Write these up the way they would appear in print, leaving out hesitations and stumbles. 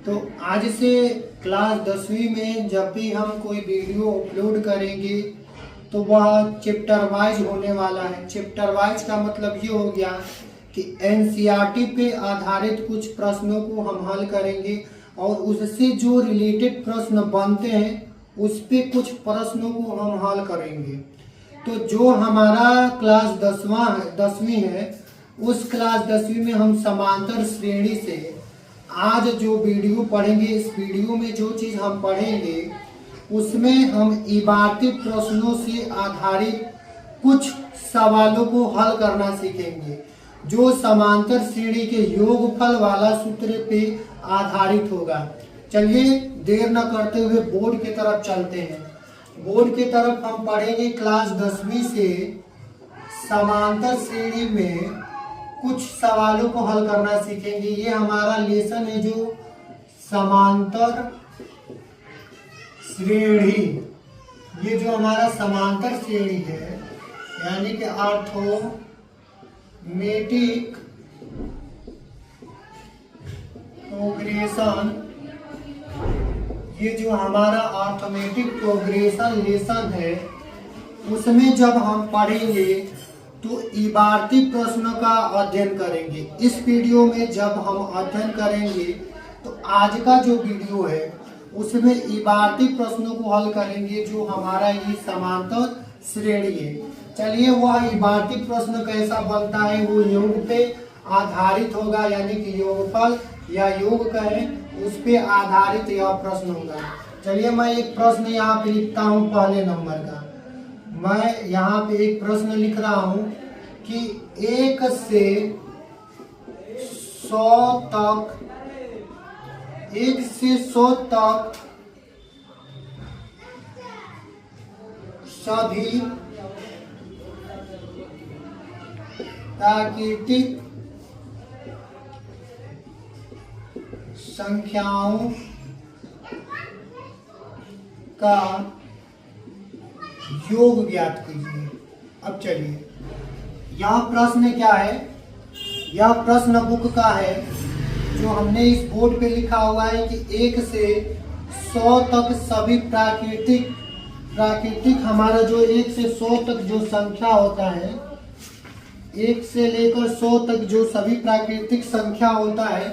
तो आज से क्लास 10वीं में जब भी हम कोई वीडियो अपलोड करेंगे तो वह चैप्टर वाइज होने वाला है। चैप्टर वाइज का मतलब ये हो गया कि एनसीईआरटी पे आधारित कुछ प्रश्नों को हम हल करेंगे और उससे जो रिलेटेड प्रश्न बनते हैं उस पे कुछ प्रश्नों को हम हल करेंगे। तो जो हमारा क्लास 10वीं है उस क्लास 10वीं में हम समांतर श्रेणी से आज जो वीडियो पढ़ेंगे, इस वीडियो में जो चीज़ हम पढ़ेंगे उसमें हम इबारती प्रश्नों से आधारित कुछ सवालों को हल करना सीखेंगे जो समांतर श्रेणी के योगफल वाला सूत्र पे आधारित होगा। चलिए देर न करते हुए बोर्ड की तरफ चलते हैं। बोर्ड की तरफ हम पढ़ेंगे क्लास 10वीं से समांतर श्रेणी में कुछ सवालों को हल करना सीखेंगे। ये हमारा लेसन है जो समांतर श्रेणी, ये जो हमारा समांतर श्रेणी है यानी कि अर्थमेटिक प्रोग्रेशन, ये जो हमारा अर्थमेटिक प्रोग्रेशन लेसन है उसमें जब हम पढ़ेंगे तो इबारती प्रश्नों का अध्ययन करेंगे। इस वीडियो में जब हम अध्ययन करेंगे तो आज का जो वीडियो है उसमें इबारती प्रश्नों को हल करेंगे जो हमारा ये समांतर श्रेणी है। चलिए वह इबारती प्रश्न कैसा बनता है, वो योग पे आधारित होगा यानी कि योगफल या योग कहें उस पे आधारित यह प्रश्न होगा। चलिए मैं एक प्रश्न यहाँ पे लिखता हूँ पहले नंबर का। मैं यहाँ पे एक प्रश्न लिख रहा हूँ कि 1 से 100 तक, 1 से 100 तक सभी प्राकृतिक संख्याओं का योग ज्ञात कीजिए। अब चलिए यह प्रश्न क्या है, यह प्रश्न बुक का है जो हमने इस बोर्ड पे लिखा हुआ है कि 1 से 100 तक सभी प्राकृतिक हमारा जो 1 से 100 तक जो संख्या होता है, 1 से लेकर 100 तक जो सभी प्राकृतिक संख्या होता है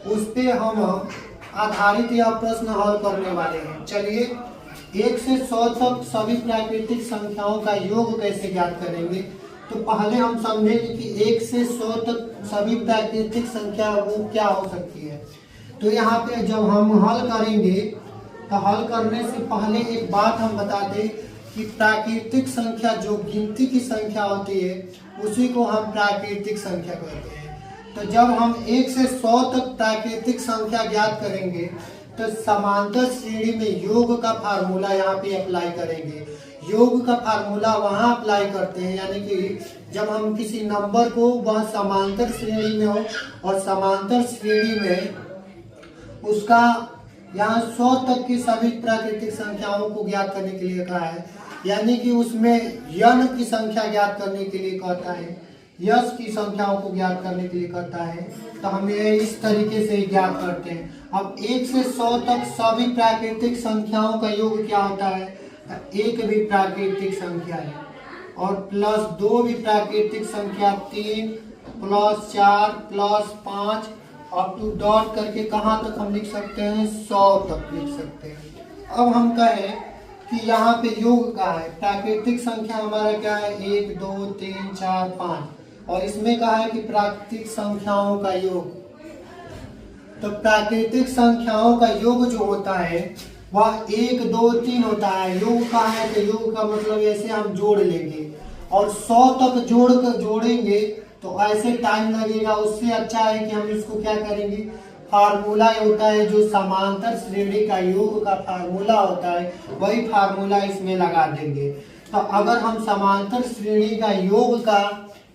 उस पे हम आधारित यह प्रश्न हल करने वाले हैं। चलिए 1 से 100 तक सभी प्राकृतिक संख्याओं का योग कैसे ज्ञात करेंगे, तो पहले हम समझेंगे कि 1 से 100 तक सभी प्राकृतिक संख्या वो क्या हो सकती है। तो यहाँ पे जब हम हल करेंगे तो हल करने से पहले एक बात हम बता दें कि प्राकृतिक संख्या जो गिनती की संख्या होती है उसी को हम प्राकृतिक संख्या कहते हैं। तो जब हम 1 से 100 तक प्राकृतिक संख्या ज्ञात करेंगे तो समांतर श्रेणी में योग का फार्मूला यहाँ पे अप्लाई करेंगे। योग का फार्मूला वहाँ अप्लाई करते हैं यानी कि जब हम किसी नंबर को वह समांतर श्रेणी में हो और समांतर श्रेणी में उसका यहाँ 100 तक की सभी प्राकृतिक संख्याओं को ज्ञात करने के लिए कहा है, यानी कि उसमें यन की संख्या ज्ञात करने के लिए कहता है, यश की संख्याओं को ज्ञात करने के लिए कहता है। तो हम ये इस तरीके से ज्ञात करते हैं। अब 1 से 100 तक सभी प्राकृतिक संख्याओं का योग क्या होता है, एक भी प्राकृतिक संख्या है और प्लस 2 भी प्राकृतिक संख्या, 3 plus 4 plus 5 up to dot करके कहाँ तक हम लिख सकते हैं, 100 तक लिख सकते हैं। अब हम कहें कि यहाँ पे योग का है, प्राकृतिक संख्या हमारा क्या है 1 2 3 4 5 और इसमें कहा है कि प्राकृतिक संख्याओं का योग। तो प्राकृतिक संख्याओं का योग जो होता है वह 1 2 3 होता है। योग का है तो योग का मतलब ऐसे हम जोड़ लेंगे और 100 तक जोड़ेंगे तो ऐसे टाइम लगेगा। उससे अच्छा है कि हम इसको क्या करेंगे, फार्मूला होता है जो समांतर श्रेणी का योग का फार्मूला होता है वही फार्मूला इसमें लगा देंगे। तो अगर हम समांतर श्रेणी का योग का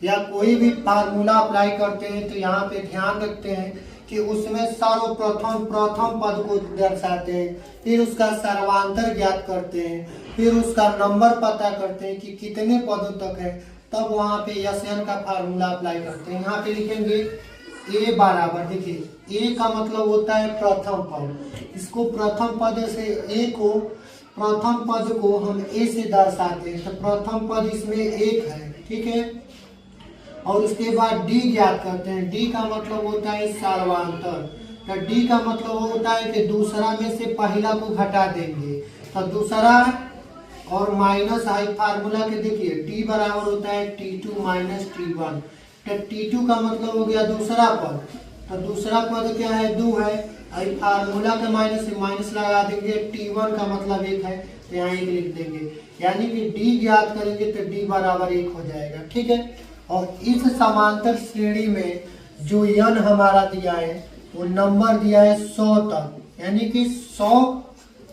या कोई भी फार्मूला अप्लाई करते हैं तो यहाँ पे ध्यान रखते हैं कि उसमें सर्वप्रथम प्रथम पद को दर्शाते हैं, फिर उसका सर्वांतर ज्ञात करते हैं, फिर उसका नंबर पता करते हैं कि कितने पदों तक है, तब वहाँ पे एसएन का फार्मूला अप्लाई करते हैं। यहाँ पे लिखेंगे ए बराबर, देखिए ए का मतलब होता है प्रथम पद। इसको प्रथम पद से ए को प्रथम पद को हम ए से दर्शाते हैं, तो प्रथम पद इसमें एक है, ठीक है। और उसके बाद डी ज्ञात करते हैं। डी का मतलब होता है सर्वांतर। तो डी का मतलब होता है कि दूसरा में से पहला को घटा देंगे, तो दूसरा और माइनस आई फार्मूला के देखिए टी बराबर होता है T2 माइनस T1। तो T2 का मतलब हो गया दूसरा पद, तो दूसरा पद क्या है 2 है, आई फार्मूला के माइनस से माइनस लगा देंगे, T1 का मतलब 1 है, तो यहाँ 1 लिख देंगे, यानी कि डी ज्ञात करेंगे तो डी बराबर 1 हो जाएगा, ठीक है। और इस समांतर श्रेणी में जो यन हमारा दिया है वो नंबर दिया है 100 तक, यानी कि 100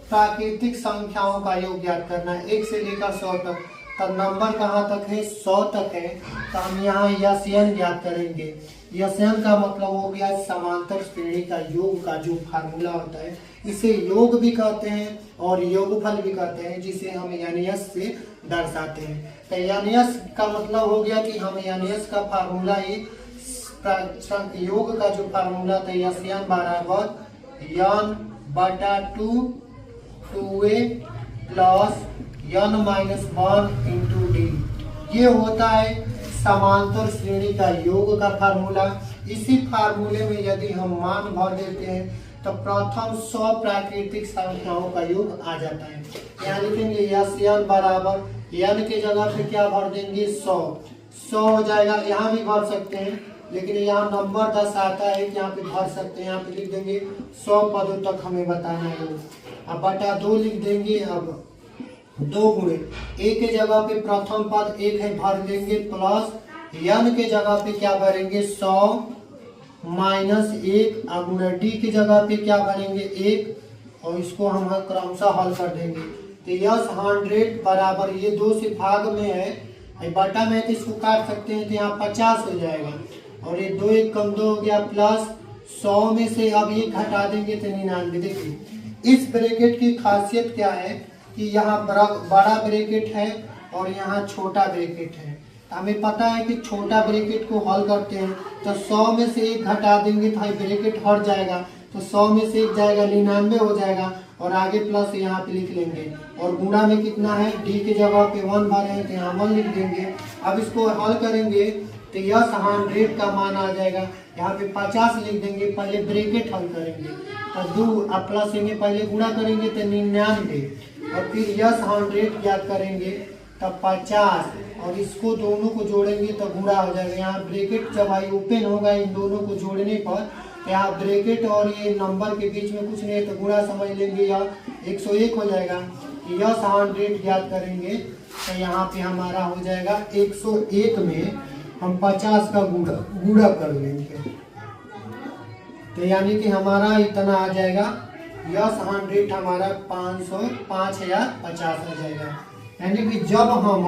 प्राकृतिक संख्याओं का योग ज्ञात करना है, 1 से लेकर 100 तक। तब नंबर कहाँ तक है 100 तक है, तो हम यहाँ यन ज्ञात करेंगे। यन का मतलब हो गया समांतर श्रेणी का योग का जो फार्मूला होता है, इसे योग भी कहते हैं और योगफल भी कहते हैं, जिसे हम यस से दर्शाते हैं। तो यस का मतलब हो गया कि हम यस का फार्मूला ही योग का जो फार्मूला था यन बराबर यन बटा 2a प्लस यन माइनस 1 इंटू डी, ये होता है समांतर श्रेणी का योग का फार्मूला। इसी फार्मूले में यदि हम मान भर देते हैं तो प्रथम 100 प्राकृतिक संख्याओं का योग आ जाता है। यहाँ लिखेंगे यन बराबर यन के जगह पे क्या भर देंगे 100 हो जाएगा, यहाँ भी भर सकते हैं, लेकिन यहाँ नंबर 10 आता है कि यहाँ पे भर सकते हैं, यहाँ पे लिख देंगे 100 पदों तक हमें बताना है। अब बटा 2 लिख देंगे, अब 2 गुणे ए के जगह पे प्रथम पद 1 है भर देंगे, प्लस यन के जगह पे क्या भरेंगे 100 माइनस 1, अब डी की जगह पे क्या भरेंगे 1, और इसको हम क्रमशः हल कर देंगे। तो यस 100 बराबर ये 2 से भाग में है, बटा में तो इसको काट सकते हैं, तो यहाँ 50 हो जाएगा, और ये 2 1 कम 2 हो गया, प्लस 100 में से अब 1 घटा देंगे तो 99। देखिए इस ब्रैकेट की खासियत क्या है कि यहाँ बड़ा ब्रैकेट है और यहाँ छोटा ब्रैकेट है। हमें पता है कि छोटा ब्रैकेट को हल करते हैं तो 100 में से 1 घटा देंगे तो ब्रैकेट हट जाएगा, तो 100 में से 1 जाएगा 99 हो जाएगा, और आगे प्लस यहाँ पे लिख लेंगे, और गुणा में कितना है डी के जगह पे 1 भरे हैं तो यहाँ 1 लिख देंगे। अब इसको हल करेंगे तो यस 100 का मान आ जाएगा, यहाँ पे 50 लिख देंगे, पहले ब्रैकेट हल करेंगे तो 2 अब प्लस लेंगे, पहले गुणा करेंगे तो 99, और फिर यस 100 याद करेंगे तब 50, और इसको दोनों को जोड़ेंगे तो गुणा हो जाएगा। यहाँ ब्रैकेट जब आई ओपन होगा इन दोनों को जोड़ने पर, यहाँ ब्रैकेट और ये नंबर के बीच में कुछ नहीं है तो गुणा समझ लेंगे, या 101 हो जाएगा। यस 100 याद करेंगे तो यहाँ पे हमारा हो जाएगा 101 में हम 50 का गुणा कर लेंगे, तो यानी कि हमारा इतना आ जाएगा, यस 100 हमारा 5050 हो जाएगा। यानी कि जब हम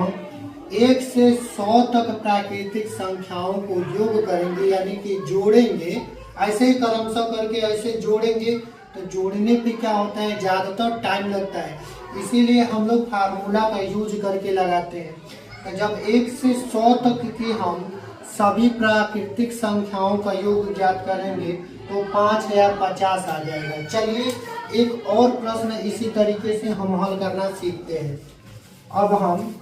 1 से 100 तक प्राकृतिक संख्याओं को योग करेंगे, यानी कि जोड़ेंगे, ऐसे ही क्रमशः करके ऐसे जोड़ेंगे, तो जोड़ने पे क्या होता है ज़्यादातर टाइम लगता है, इसीलिए हम लोग फार्मूला का यूज करके लगाते हैं। तो जब 1 से 100 तक की हम सभी प्राकृतिक संख्याओं का योग ज्ञात करेंगे तो 5050 आ जाएगा। चलिए एक और प्रश्न इसी तरीके से हम हल करना सीखते हैं। अब हम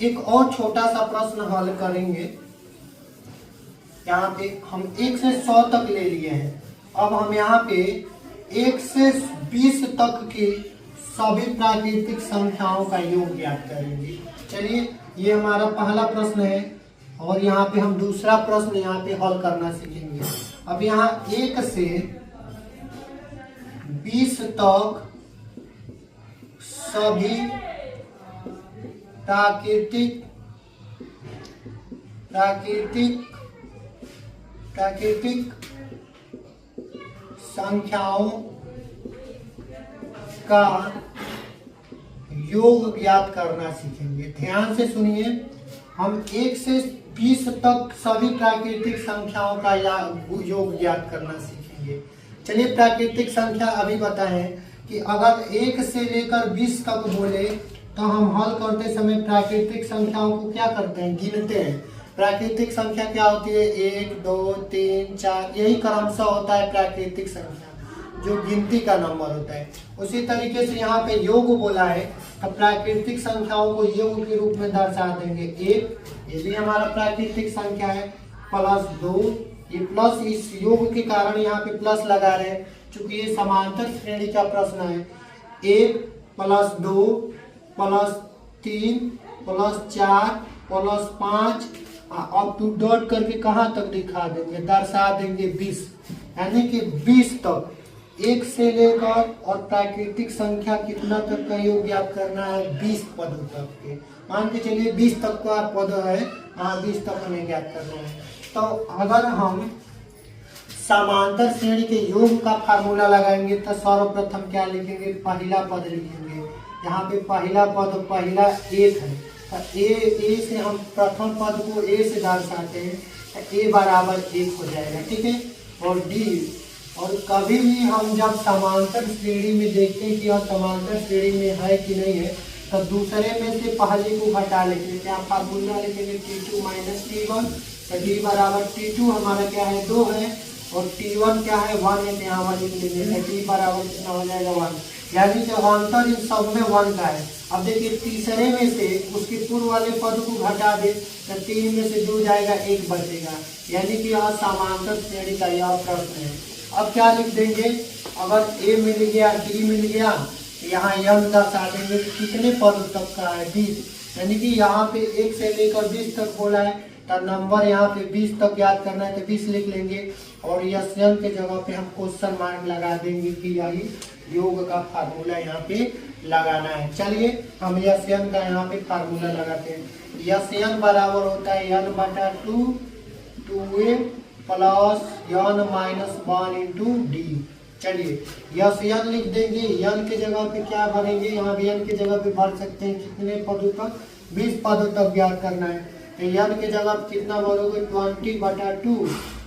एक और छोटा सा प्रश्न हल करेंगे। यहाँ पे हम 1 से 100 तक ले लिए हैं, अब हम यहाँ पे 1 से 20 तक की सभी प्राकृतिक संख्याओं का योग ज्ञात करेंगे। चलिए ये हमारा पहला प्रश्न है, और यहाँ पे हम दूसरा प्रश्न यहाँ पे हल करना सीखेंगे। अब यहाँ 1 से 20 तक सभी प्राकृतिक संख्याओं का योग ज्ञात करना सीखेंगे। ध्यान से सुनिए, हम 1 से 20 तक सभी प्राकृतिक संख्याओं का योग ज्ञात करना सीखेंगे। चलिए प्राकृतिक संख्या अभी बताएं कि अगर 1 से लेकर 20 तक बोले तो हम हल करते समय प्राकृतिक संख्याओं को क्या करते हैं गिनते हैं। प्राकृतिक संख्या क्या होती है, 1 2 3 4, यही क्रमशः होता है प्राकृतिक संख्या, जो गिनती का नंबर होता है। उसी तरीके से यहाँ पे योग बोला है, तो प्राकृतिक संख्याओं को योग के रूप में दर्शा देंगे। 1 ये भी हमारा प्राकृतिक संख्या है, प्लस 2 ये प्लस, इस योग के कारण यहाँ पे प्लस लगा रहे हैं क्योंकि ये समांतर श्रेणी का प्रश्न है। 1 प्लस 2 प्लस 3 प्लस 4 प्लस 5, अब टू डॉट करके कहाँ तक दिखा देंगे, दर्शा देंगे 20, यानी कि 20 तक, 1 से लेकर और प्राकृतिक संख्या कितना तक का योग ज्ञात करना है, 20 पदों तक के। मान के चलिए 20 तक का पद है, 20 तक हमें ज्ञात करना है। तो अगर हम समांतर श्रेणी के योग का फार्मूला लगाएंगे तो सर्वप्रथम क्या लिखेंगे, पहला पद लिखेंगे। यहाँ पे पहला पद, पहला 1 है, तो ए से हम प्रथम पद को ए से दर्शाते हैं, तो ए बराबर 1 हो जाएगा, ठीक है। और डी, और कभी भी हम जब समांतर श्रेणी में देखते हैं कि यह समांतर श्रेणी में है कि नहीं है, तो दूसरे में से पहले को घटा लेंगे। क्या फार्मूला लिखेंगे, T2 माइनस T1, तो डी बराबर T2 हमारा क्या है, 2 है, और T1 क्या है, 1 है, यहाँ पर लिख लेंगे, तो डी बराबर कितना हो जाएगा, 1, यानी कि अंतर इन सब में 1 का है। अब देखिए तीसरे में से उसके पूर्व वाले पद को घटा दे तो 3 में से 2 जाएगा, 1 बचेगा, यानी कि यह समांतर श्रेणी का यह प्रश्न है। अब क्या लिख देंगे, अगर ए मिल गया, डी मिल गया, यहाँ यम दर्शा देंगे कितने पद तक का है, 20, यानी कि यहाँ पे 1 से लेकर 20 तक बोला है, तो नंबर यहाँ पे 20 तक याद करना है, तो 20 लिख लेंगे, और यस यन के जगह पे हम क्वेश्चन मार्क लगा देंगे कि यही योग का फार्मूला यहाँ पे लगाना है। चलिए हम यस यन का यहाँ पे फार्मूला लगाते हैं। यस यन बराबर होता है n बटा 2 2a plus n minus 1 into D. चलिए यस यन लिख देंगे, यन के जगह पे क्या भरेंगे, यहाँ भी यन के जगह पे भर सकते हैं, कितने पदों तक, 20 पदों तक ज्ञात करना है। तो यन के जगह पे कितना भरोगे, 20 बटा 2,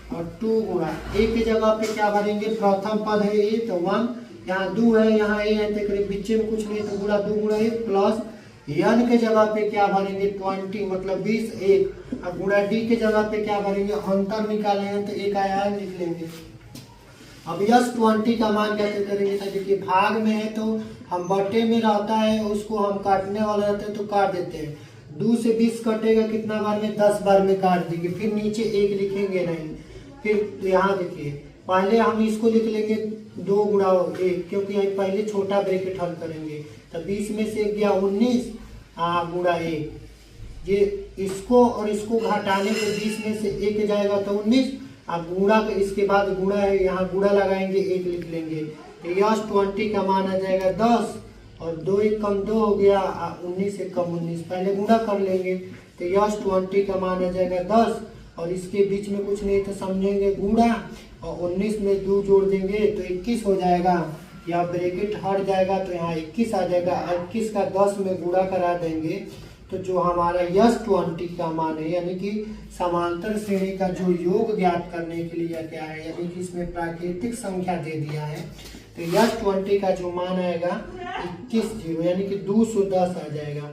और 2 गुणा ए के जगह पे क्या भरेंगे, प्रथम पद है ए, तो 1, यहाँ 2 है, यहाँ ए है, तो बीच में कुछ नहीं, तो गुणा 2 गुणा ए, प्लस यन के जगह पे क्या भरेंगे, 20 मतलब 20, 1, अब गुणा डी के जगह पे क्या भरेंगे, अंतर निकाले हैं तो एक आया है, लिख लेंगे। अब यस 20 का मान कैसे करेंगे, तो देखिए भाग में है तो हम बटे में रहता है, उसको हम काटने वाले रहते हैं तो काट देते हैं, 2 से 20 कटेगा कितना बार में, 10 बार में काट देंगे, फिर नीचे 1 लिखेंगे नहीं, फिर यहाँ देखिए पहले हम इसको लिख लेंगे 2 गुणा 1, क्योंकि हम पहले छोटा ब्रैकेट हल करेंगे, तो 20 में से गया 19 गुणा 1, ये इसको और इसको घटाने पे 20 में से 1 जाएगा तो 19, अब गुणा के इसके बाद गुणा है, यहाँ गुणा लगाएंगे, 1 लिख लेंगे, तो यस 20 का मान आ जाएगा 10, और 2 1 कम 2 हो गया, 19 1 कम 19, पहले गुणा कर लेंगे, तो यस 20 का मान आ जाएगा 10, और इसके बीच में कुछ नहीं तो समझेंगे गुणा, और 19 में 2 जोड़ देंगे तो 21 हो जाएगा, या ब्रैकेट हट जाएगा तो यहाँ 21 आ जाएगा, 21 का 10 में गुणा करा देंगे, तो जो हमारा यस 20 का मान है, यानी कि समांतर श्रेणी का जो योग ज्ञात करने के लिए क्या है, यानी कि इसमें प्राकृतिक संख्या दे दिया है, तो यस 20 का जो मान आएगा 21 0, यानी कि 210 आ जाएगा।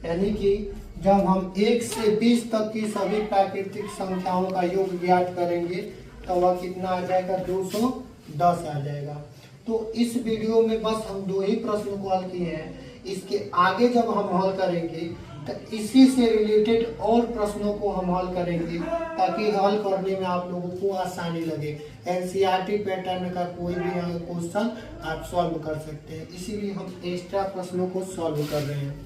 यानी कि जब हम 1 से 20 तक की सभी प्राकृतिक संख्याओं का योग ज्ञात करेंगे तो वह कितना आ जाएगा, 210 आ जाएगा। तो इस वीडियो में बस हम 2 ही प्रश्नों को हल किए हैं, इसके आगे जब हम हल करेंगे तो इसी से रिलेटेड और प्रश्नों को हम हल करेंगे, ताकि हल करने में आप लोगों को आसानी लगे। एनसीईआरटी पैटर्न का कोई भी क्वेश्चन आप सॉल्व कर सकते हैं, इसीलिए हम एक्स्ट्रा प्रश्नों को सॉल्व कर रहे हैं।